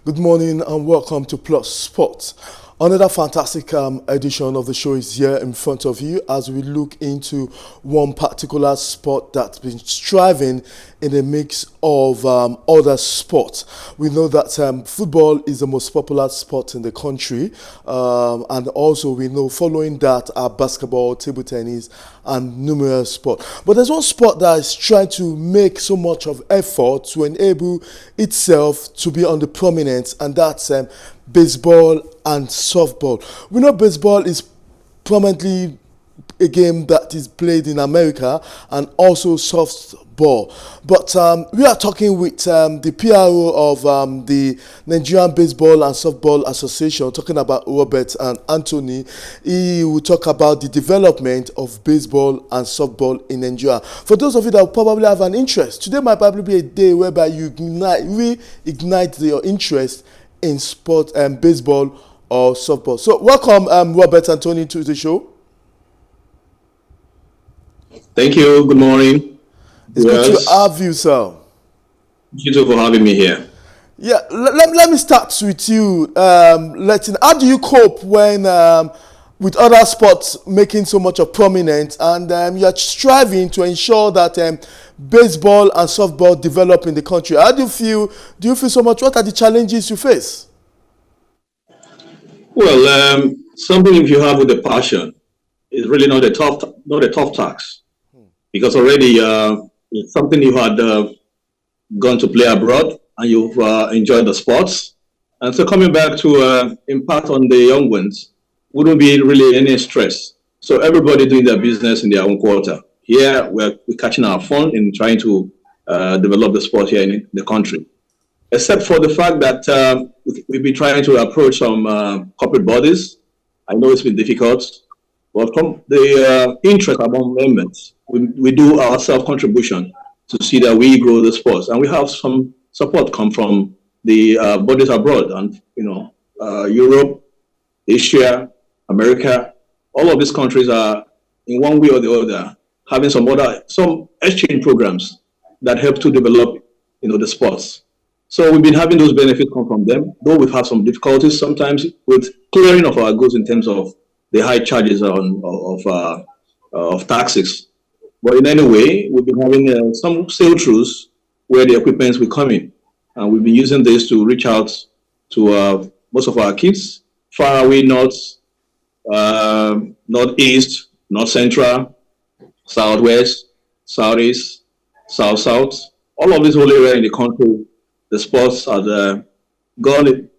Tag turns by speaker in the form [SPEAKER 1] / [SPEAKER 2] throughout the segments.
[SPEAKER 1] Good morning and welcome to Plus Sports. Another fantastic edition of the show is here in front of you as we look into one particular sport that's been striving in a mix of other sports. We know that football is the most popular sport in the country, and also we know following that are basketball, table tennis, and numerous sports. But there's one sport that is trying to make so much of effort to enable itself to be on the prominence, and that's baseball and softball. We know baseball is prominently a game that is played in America, and also softball. But we are talking with the PRO of the Nigerian Baseball and Softball Association, talking about Robert and Anthony. He will talk about the development of baseball and softball in Nigeria. For those of you that probably have an interest, today might probably be a day whereby you reignite your interest in sport and baseball or softball. So welcome Robert and Tony to the show.
[SPEAKER 2] Thank you. Good morning.
[SPEAKER 1] It's good to have you, sir.
[SPEAKER 2] Thank you too for having me here.
[SPEAKER 1] Yeah, let me start with you. How do you cope when with other sports making so much of prominence, and you're striving to ensure that baseball and softball develop in the country? How do you feel? Do you feel so much? What are the challenges you face?
[SPEAKER 2] Well, something if you have with a passion is really not a tough task, because already it's something you had gone to play abroad and you've enjoyed the sports, and so coming back to impact on the young ones wouldn't be really any stress. So everybody doing their business in their own quarter. Here we're catching our fun in trying to develop the sport here in the country, except for the fact that we've been trying to approach some corporate bodies. I know it's been difficult, but from the interest among members, we do our self-contribution to see that we grow the sports, and we have some support come from the bodies abroad, and Europe, Asia, America. All of these countries are in one way or the other having some exchange programs that help to develop the sports. So we've been having those benefits come from them, though we've had some difficulties sometimes with clearing of our goods in terms of the high charges of taxes. But in any way, we've been having some sail-throughs where the equipments will come in, and we've been using this to reach out to most of our kids far away, northeast, north central, southwest, southeast, south, all of this whole area in the country. The sports have gone in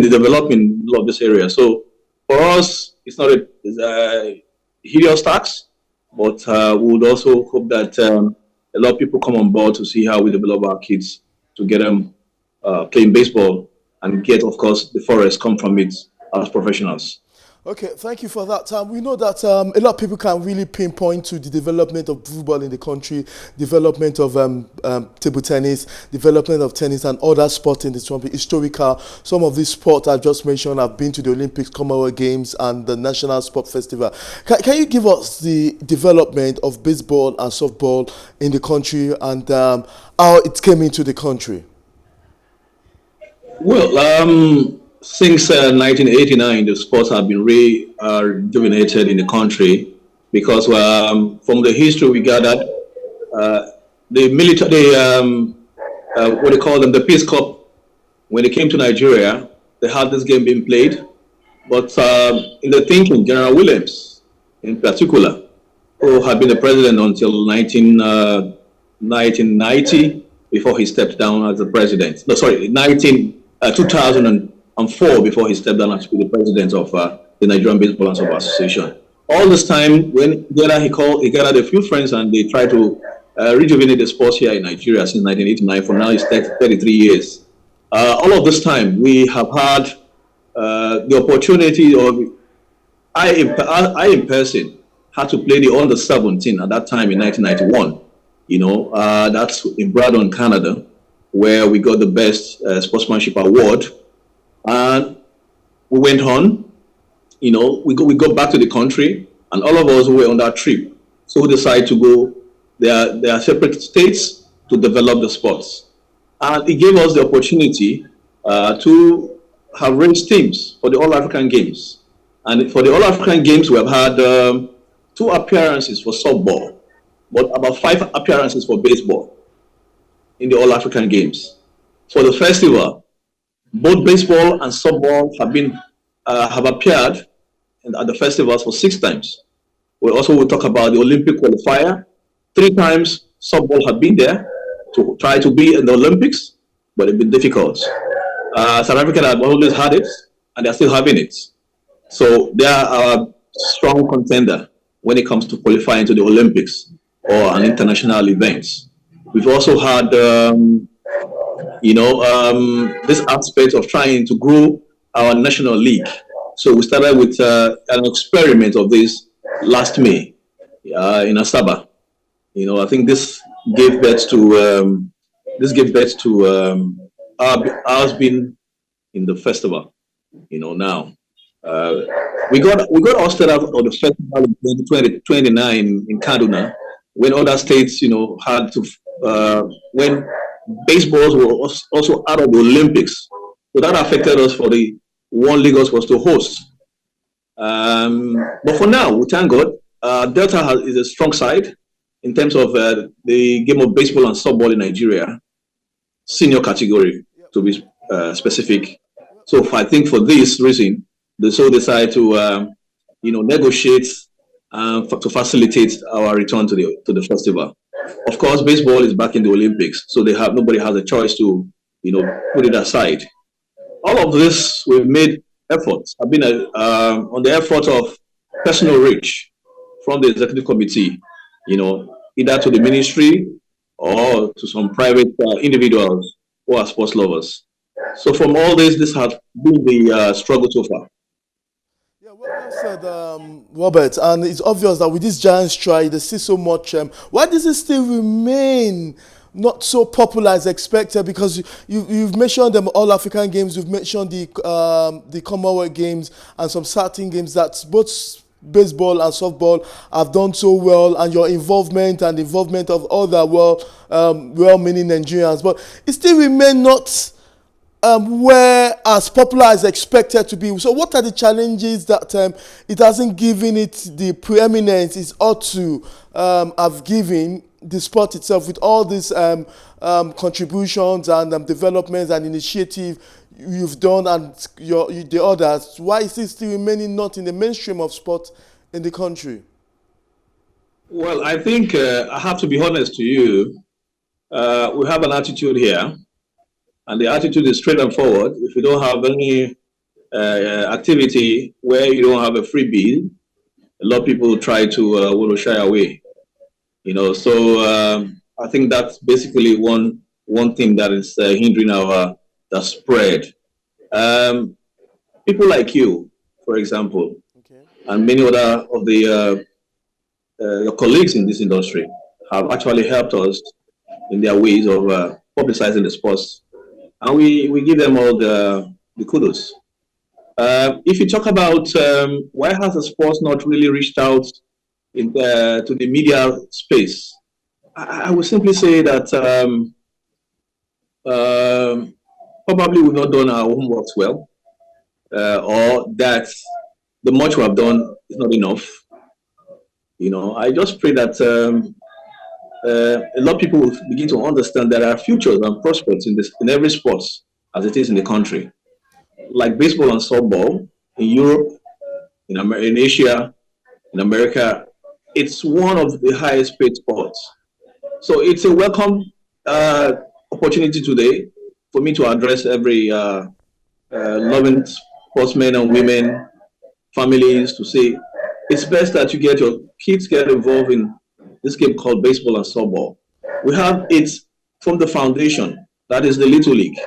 [SPEAKER 2] the development of this area. So for us, it's not a hideous tax, but we would also hope that a lot of people come on board to see how we develop our kids, to get them playing baseball and get, of course, the forest come from it as professionals.
[SPEAKER 1] Okay, thank you for that. We know that a lot of people can really pinpoint to the development of football in the country, development of table tennis, development of tennis and other sports in the country, historical. Some of these sports I just mentioned have been to the Olympics, Commonwealth Games, and the National Sport Festival. Can you give us the development of baseball and softball in the country, and how it came into the country?
[SPEAKER 2] Well, since 1989, the sports have been rejuvenated in the country, because from the history we gathered, the military, what they call them, the Peace Corps, when they came to Nigeria, they had this game being played. But in the thinking, General Williams, in particular, who had been the president until 1990, before he stepped down as the president. No, sorry, 2004, before he stepped down as the president of the Nigerian Baseball and Softball Association. All this time, when he gathered a few friends, and they tried to rejuvenate the sports here in Nigeria since 1989. For now, it's 33 years. All of this time, we have had the opportunity, or I in person had to play the under 17 at that time in 1991. That's in Bradon, Canada, where we got the best sportsmanship award. And we went on, we got back to the country, and all of us were on that trip. So we decided to go, there are separate states to develop the sports. And it gave us the opportunity to have raised teams for the All African Games. And for the All African Games, we have had 2 appearances for softball, but about 5 appearances for baseball in the All African Games. For the festival, both baseball and softball have appeared at the festivals for 6 times. We also will talk about the Olympic qualifier. 3 times softball have been there to try to be in the Olympics, but it's been difficult. South Africa have always had it, and they're still having it. So they are a strong contender when it comes to qualifying to the Olympics or an international event. We've also had, this aspect of trying to grow our national league. So we started with an experiment of this last May in Asaba. I think this gave birth to ours being in the festival. Now we got hosted out of the festival in 2029 in Kaduna, when other states had to when baseballs were also out of the Olympics. So that affected us for the one Lagos was to host. But for now, we thank God. Delta is a strong side in terms of the game of baseball and softball in Nigeria, senior category to be specific. So I think for this reason, they so decide to negotiate to facilitate our return to the festival. Of course, baseball is back in the Olympics, so nobody has a choice to put it aside. All of this we've made efforts. I've been on the effort of personal reach from the executive committee, either to the ministry or to some private individuals who are sports lovers. So from all this has been the struggle so far.
[SPEAKER 1] Yeah, well said, Robert. And it's obvious that with this giant strike, there's still so much. Why does it still remain not so popular as expected? Because you've mentioned them all African games, you've mentioned the Commonwealth games and some certain games that both baseball and softball have done so well, and your involvement and the involvement of other well-meaning Nigerians, but it still remains not where as popular as expected to be. So what are the challenges that it hasn't given it the preeminence it ought to have given the sport itself, with all these contributions and developments and initiative you've done and the others? Why is it still remaining not in the mainstream of sport in the country?
[SPEAKER 2] Well, I think I have to be honest to you. We have an attitude here, and the attitude is straight and forward. If you don't have any activity where you don't have a freebie, a lot of people try to want to shy away. So I think that's basically one thing that is hindering the spread. People like you, for example, okay, and many other of the your colleagues in this industry have actually helped us in their ways of publicizing the sports, and we give them all the kudos. If you talk about why has the sports not really reached out to the media space, I would simply say that probably we've not done our homework well, or that the much we have done is not enough. I just pray that a lot of people will begin to understand that there are futures and prospects in every sport as it is in the country, like baseball and softball in Europe, in Asia, in America. It's one of the highest paid sports. So it's a welcome opportunity today for me to address every loving sportsmen and women, families, to say it's best that you get your kids get involved in this game called baseball and softball. We have it from the foundation, that is the Little League.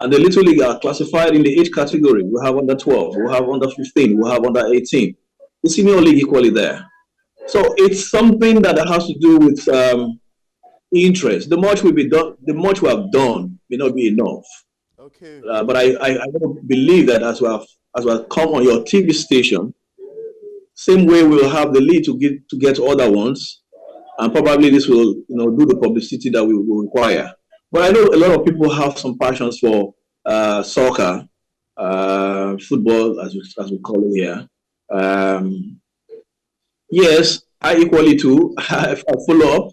[SPEAKER 2] And the Little League are classified in the age category. We have under 12, we have under 15, we have under 18. The senior league equally there. So it's something that has to do with interest. The much we have done may not be enough. Okay. But I don't believe that as we have come on your TV station, same way we'll have the lead to get other ones, and probably this will do the publicity that we will require. But I know a lot of people have some passions for soccer, football, as we call it here. Um, yes, I equally too. I follow up,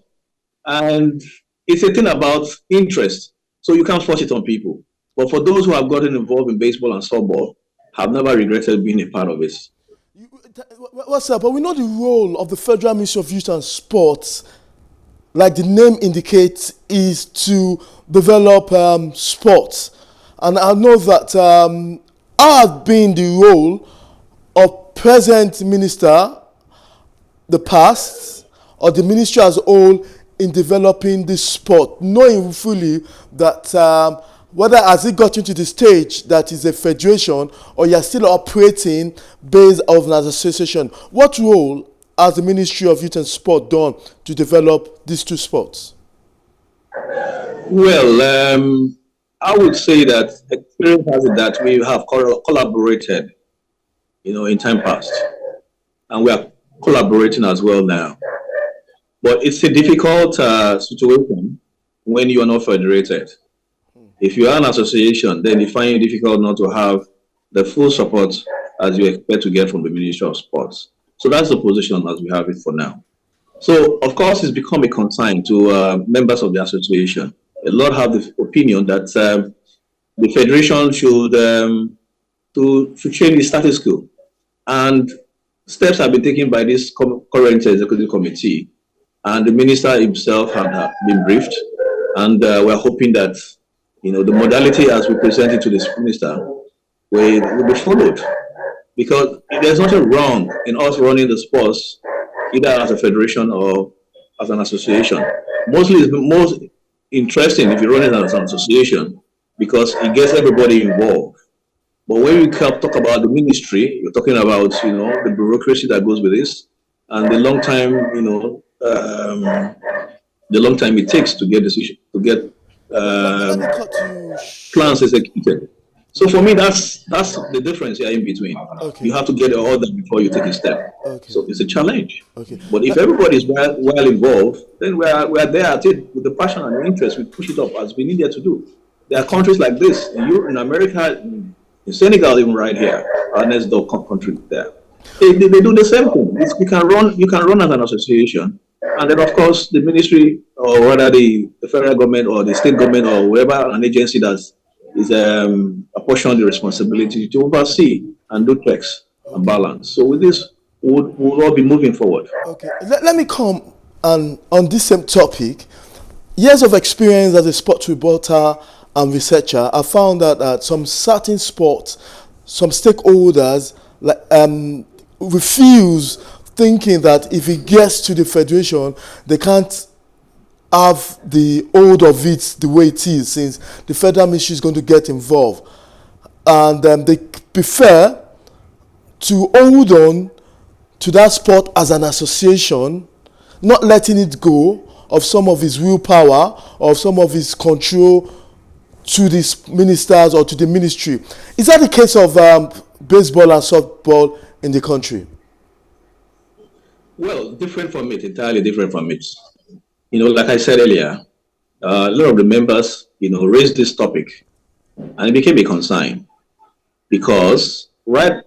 [SPEAKER 2] and it's a thing about interest. So you can't force it on people. But for those who have gotten involved in baseball and softball, have never regretted being a part of it.
[SPEAKER 1] What's up? But we know the role of the Federal Ministry of Youth and Sports, like the name indicates, is to develop sports. And I know that has been the role of present minister, the past, or the ministry as a whole in developing this sport, knowing fully that whether has it got into the stage that is a federation or you're still operating based on an association. What role has the Ministry of Youth and Sport done to develop these two sports?
[SPEAKER 2] Well, I would say that experience has it that we have collaborated, in time past, and we are collaborating as well now. But it's a difficult situation when you are not federated. If you are an association, then you find it difficult not to have the full support as you expect to get from the Ministry of Sports. So that's the position as we have it for now. So, of course, it's become a concern to members of the association. A lot have the opinion that the federation should change the status quo. And steps have been taken by this current executive committee. And the minister himself had been briefed. And we're hoping that the modality as we present it to this minister will be followed. Because there's nothing wrong in us running the sports, either as a federation or as an association. Mostly it's most interesting if you run it as an association because it gets everybody involved. But when you talk about the ministry, you're talking about the bureaucracy that goes with this and the long time it takes to get decision plans executed. So for me, that's the difference here in between.
[SPEAKER 1] Okay.
[SPEAKER 2] You have to get the order before you take a step.
[SPEAKER 1] Okay.
[SPEAKER 2] So it's a challenge.
[SPEAKER 1] Okay.
[SPEAKER 2] But if everybody is well involved, then we are there at it with the passion and the interest. We push it up as we needed to do. There are countries like this in America, in Senegal, even right here, our next door country there. They do the same thing. You can run as an association, and then of course the ministry or whether the federal government or the state government or whatever an agency does is apportion the responsibility to oversee and do checks and balance. So with this, we'll all be moving forward.
[SPEAKER 1] Okay, let me come on this same topic. Years of experience as a sports reporter and researcher, I found that some certain sports, some stakeholders refuse, thinking that if it gets to the federation, they can't have the hold of it the way it is, since the federal ministry is going to get involved, and they prefer to hold on to that sport as an association, not letting it go of some of his willpower or some of his control to these ministers or to the ministry. Is that the case of baseball and softball in the country?
[SPEAKER 2] Well, different from it, entirely different from it. Like I said earlier, a lot of the members, raised this topic, and it became a concern because right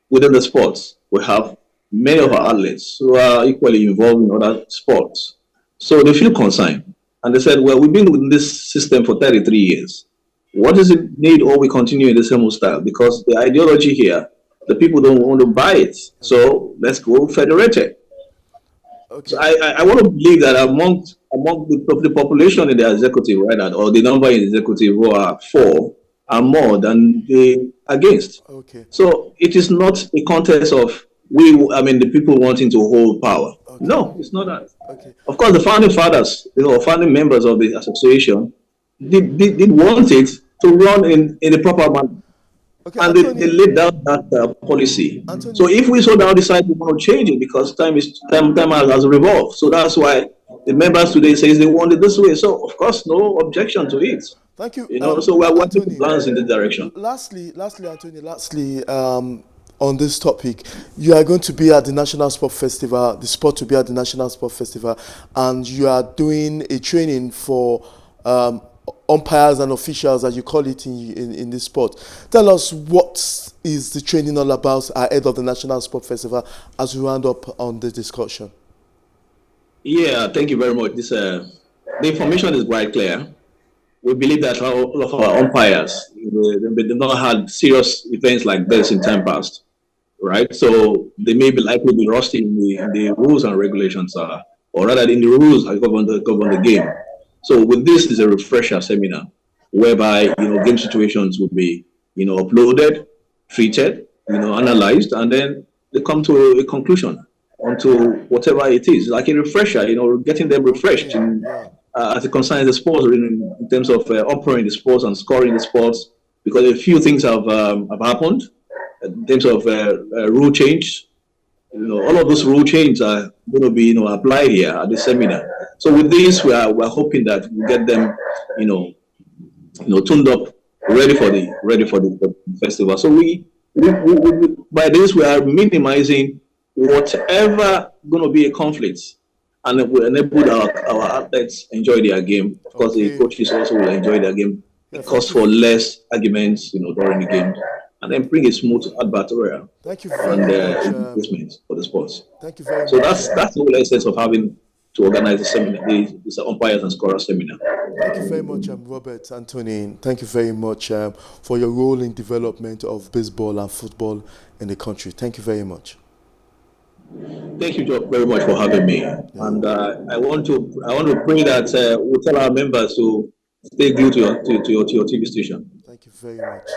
[SPEAKER 2] within the sports, we have many of our athletes who are equally involved in other sports. So they feel concerned, and they said, well, we've been in this system for 33 years. What does it need or we continue in the same style? Because the ideology here, the people don't want to buy it. So let's go federated. Okay. So I want to believe that among the population in the executive right now, or the number in the executive who are for, are more than the against.
[SPEAKER 1] Okay.
[SPEAKER 2] So it is not a contest of the people wanting to hold power. Okay. No, it's not that. Okay. Of course, the founding fathers, founding members of the association did want it to run in a proper manner. Okay, and they laid down that policy. Anthony. So if we now decide we want to change it because time has revolved. So that's why the members today says they want it this way. So of course, no objection to it.
[SPEAKER 1] Thank you.
[SPEAKER 2] So we're working plans in this direction.
[SPEAKER 1] Lastly, Anthony. On this topic, you are going to be at the National Sport Festival. The sport to be at the National Sport Festival, and you are doing a training for umpires and officials, as you call it in this sport. Tell us what is the training all about ahead of the National Sport Festival as we round up on the discussion.
[SPEAKER 2] Yeah, thank you very much. The information is quite clear. We believe that all of our umpires, they did not had serious events like this in time past, right? So they may be likely be rusty in the rules and regulations, or rather in the rules that govern the game. So with this is a refresher seminar whereby game situations will be uploaded, treated, analyzed, and then they come to a conclusion onto whatever it is, like a refresher, getting them refreshed as it concerns the sports, in terms of operating the sports and scoring the sports, because a few things have happened in terms of rule change. All of those rule changes are going to be applied here at the seminar. So with this, we're hoping that we get them tuned up, ready for the festival. So we by this we are minimizing whatever going to be a conflict, and we enable our athletes enjoy their game. Of course, the coaches also will enjoy their game. It calls for less arguments, during the game, and then bring a smooth advertorial and engagement for the sports.
[SPEAKER 1] Thank you very much.
[SPEAKER 2] So that's the whole essence of having to organize the seminar, the umpires and scorers seminar.
[SPEAKER 1] Thank you very much, Robert Anthony. Thank you very much for your role in development of baseball and football in the country. Thank you very much.
[SPEAKER 2] Thank you very much for having me. And I want to pray that we'll tell our members to stay glued to your TV station.
[SPEAKER 1] Thank you very much.